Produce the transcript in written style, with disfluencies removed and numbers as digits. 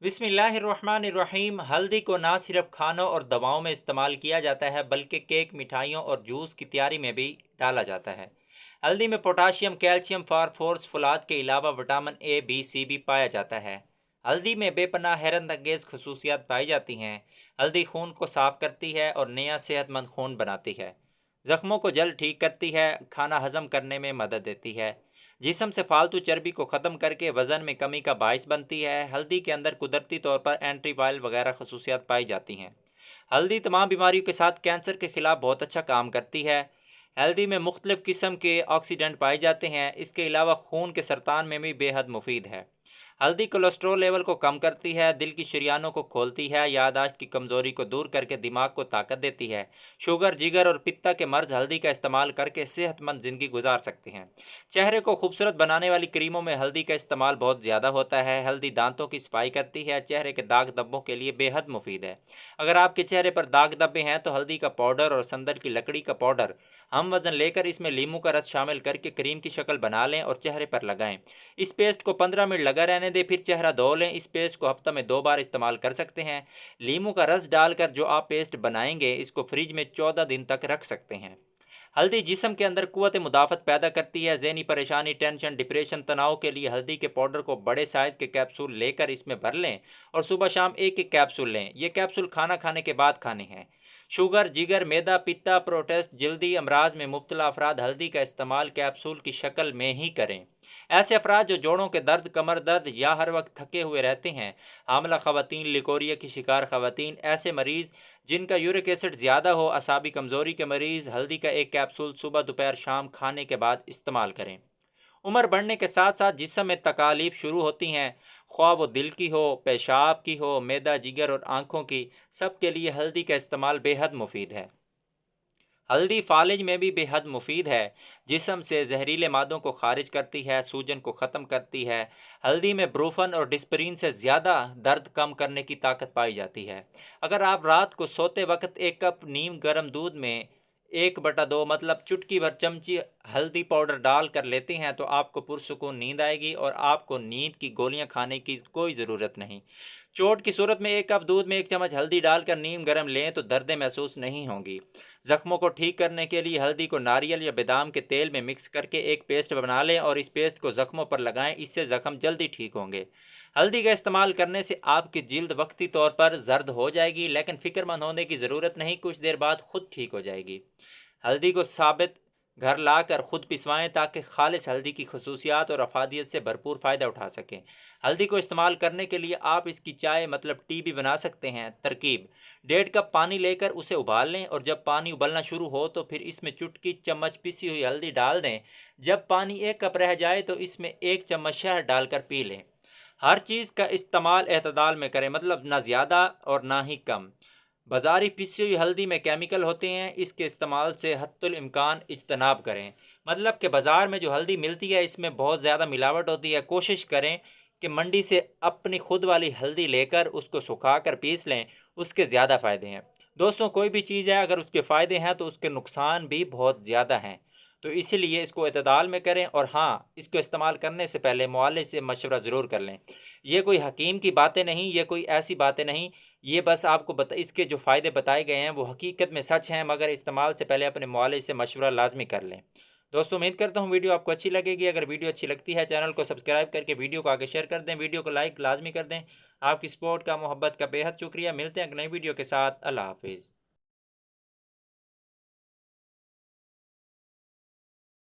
बिस्मिल्लाहिर्रहमानिर्रहीम। हल्दी को ना सिर्फ खानों और दवाओं में इस्तेमाल किया जाता है बल्कि केक, मिठाइयों और जूस की तैयारी में भी डाला जाता है। हल्दी में पोटाशियम, कैल्शियम, फास्फोरस, फुलाद के अलावा विटामिन ए, बी, सी भी पाया जाता है। हल्दी में बेपनाह हैरत अंगेज खसूसियात पाई जाती हैं। हल्दी खून को साफ करती है और नया सेहतमंद खून बनाती है। जख्मों को जल्द ठीक करती है, खाना हजम करने में मदद देती है। जिस्म से फालतू चर्बी को ख़त्म करके वज़न में कमी का बायस बनती है। हल्दी के अंदर कुदरती तौर पर एंटीवायरल वगैरह खसूसियात पाई जाती हैं। हल्दी तमाम बीमारियों के साथ कैंसर के खिलाफ बहुत अच्छा काम करती है। हल्दी में मुख्तलिफ़ किस्म के ऑक्सीडेंट पाए जाते हैं। इसके अलावा खून के सरतान में भी बेहद मुफीद है। हल्दी कोलेस्ट्रॉल लेवल को कम करती है, दिल की शरियानों को खोलती है, याददाश्त की कमज़ोरी को दूर करके दिमाग को ताकत देती है। शुगर, जिगर और पित्ता के मर्ज हल्दी का इस्तेमाल करके सेहतमंद ज़िंदगी गुजार सकते हैं। चेहरे को खूबसूरत बनाने वाली क्रीमों में हल्दी का इस्तेमाल बहुत ज़्यादा होता है। हल्दी दांतों की सफाई करती है, चेहरे के दाग धब्बों के लिए बेहद मुफीद है। अगर आपके चेहरे पर दाग धब्बे हैं तो हल्दी का पाउडर और संदल की लकड़ी का पाउडर हम वज़न लेकर इसमें लीमू का रस शामिल करके क्रीम की शक्ल बना लें और चेहरे पर लगाएं। इस पेस्ट को 15 मिनट लगा रहने दें, फिर चेहरा धो लें। इस पेस्ट को हफ्ता में 2 बार इस्तेमाल कर सकते हैं। लीमू का रस डालकर जो आप पेस्ट बनाएंगे इसको फ्रिज में 14 दिन तक रख सकते हैं। हल्दी जिस्म के अंदर कुव्वत मुदाफ़त पैदा करती है। ज़हनी परेशानी, टेंशन, डिप्रेशन, तनाव के लिए हल्दी के पाउडर को बड़े साइज़ के कैप्सूल लेकर इसमें भर लें और सुबह शाम एक एक कैप्सूल लें। ये कैप्सूल खाना खाने के बाद खाने हैं। शुगर, जिगर, मैदा, पित्ता, प्रोटेस्ट, जल्दी अमराज में मुब्तला अफराद हल्दी का इस्तेमाल कैप्सूल की शक्ल में ही करें। ऐसे अफराद जो जोड़ों के दर्द, कमर दर्द या हर वक्त थके हुए रहते हैं, हामला खवातीन, लिकोरिया की शिकार खवातीन, ऐसे मरीज़ जिनका यूरिक एसिड ज़्यादा हो, असाबी कमज़ोरी के मरीज़ हल्दी का एक कैप्सूल सुबह, दोपहर, शाम खाने के बाद इस्तेमाल करें। उम्र बढ़ने के साथ साथ जिस्म में तकालीफ शुरू होती हैं, ख्वाह वो दिल की हो, पेशाब की हो, मैदा, जिगर और आँखों की, सब के लिए हल्दी का इस्तेमाल बेहद मुफीद है। हल्दी फालिज में भी बेहद मुफीद है। जिस्म से जहरीले मादों को खारिज करती है, सूजन को ख़त्म करती है। हल्दी में ब्रूफन और डिस्परिन से ज़्यादा दर्द कम करने की ताकत पाई जाती है। अगर आप रात को सोते वक्त 1 कप नीम गर्म दूध में 1/2 मतलब चुटकी भर चमची हल्दी पाउडर डाल कर लेते हैं तो आपको पुरसुकून नींद आएगी और आपको नींद की गोलियां खाने की कोई ज़रूरत नहीं। चोट की सूरत में 1 कप दूध में 1 चम्मच हल्दी डालकर नीम गर्म लें तो दर्दें महसूस नहीं होंगी। जख्मों को ठीक करने के लिए हल्दी को नारियल या बादाम के तेल में मिक्स करके एक पेस्ट बना लें और इस पेस्ट को जख्मों पर लगाएं। इससे जख्म जल्दी ठीक होंगे। हल्दी का इस्तेमाल करने से आपकी जिल्द वक्ती तौर पर जर्द हो जाएगी, लेकिन फिक्रमंद होने की ज़रूरत नहीं, कुछ देर बाद खुद ठीक हो जाएगी। हल्दी को साबित घर लाकर खुद पिसवाएं ताकि खालिस हल्दी की खसूसियात और अफादियत से भरपूर फ़ायदा उठा सकें। हल्दी को इस्तेमाल करने के लिए आप इसकी चाय मतलब टी भी बना सकते हैं। तरकीब: 1.5 कप पानी लेकर उसे उबाल लें और जब पानी उबलना शुरू हो तो फिर इसमें चुटकी चम्मच पिसी हुई हल्दी डाल दें। जब पानी 1 कप रह जाए तो इसमें 1 चम्मच शहद डालकर पी लें। हर चीज़ का इस्तेमाल एतदाल में करें, मतलब ना ज़्यादा और ना ही कम। बाज़ारी पिसी हुई हल्दी में केमिकल होते हैं, इसके इस्तेमाल से हत्तुल इम्कान इज्तनाब करें। मतलब कि बाज़ार में जो हल्दी मिलती है इसमें बहुत ज़्यादा मिलावट होती है। कोशिश करें कि मंडी से अपनी खुद वाली हल्दी लेकर उसको सुखा कर पीस लें, उसके ज़्यादा फ़ायदे हैं। दोस्तों, कोई भी चीज़ है अगर उसके फ़ायदे हैं तो उसके नुकसान भी बहुत ज़्यादा हैं, तो इसीलिए इसको एतदाल में करें। और हाँ, इसको इस्तेमाल करने से पहले मुआलिज से मशवरा ज़रूर कर लें। ये कोई हकीम की बातें नहीं, ये कोई ऐसी बातें नहीं, ये बस आपको इसके जो फ़ायदे बताए गए हैं वो हकीकत में सच हैं, मगर इस्तेमाल से पहले अपने मुआलिज से मशवरा लाजमी कर लें। दोस्तों, उम्मीद करता हूँ वीडियो आपको अच्छी लगेगी। अगर वीडियो अच्छी लगती है चैनल को सब्सक्राइब करके वीडियो को आगे शेयर कर दें, वीडियो को लाइक लाजमी कर दें। आपकी सपोर्ट का, मोहब्बत का बेहद शुक्रिया। मिलते हैं एक नई वीडियो के साथ। अल्लाह हाफिज़।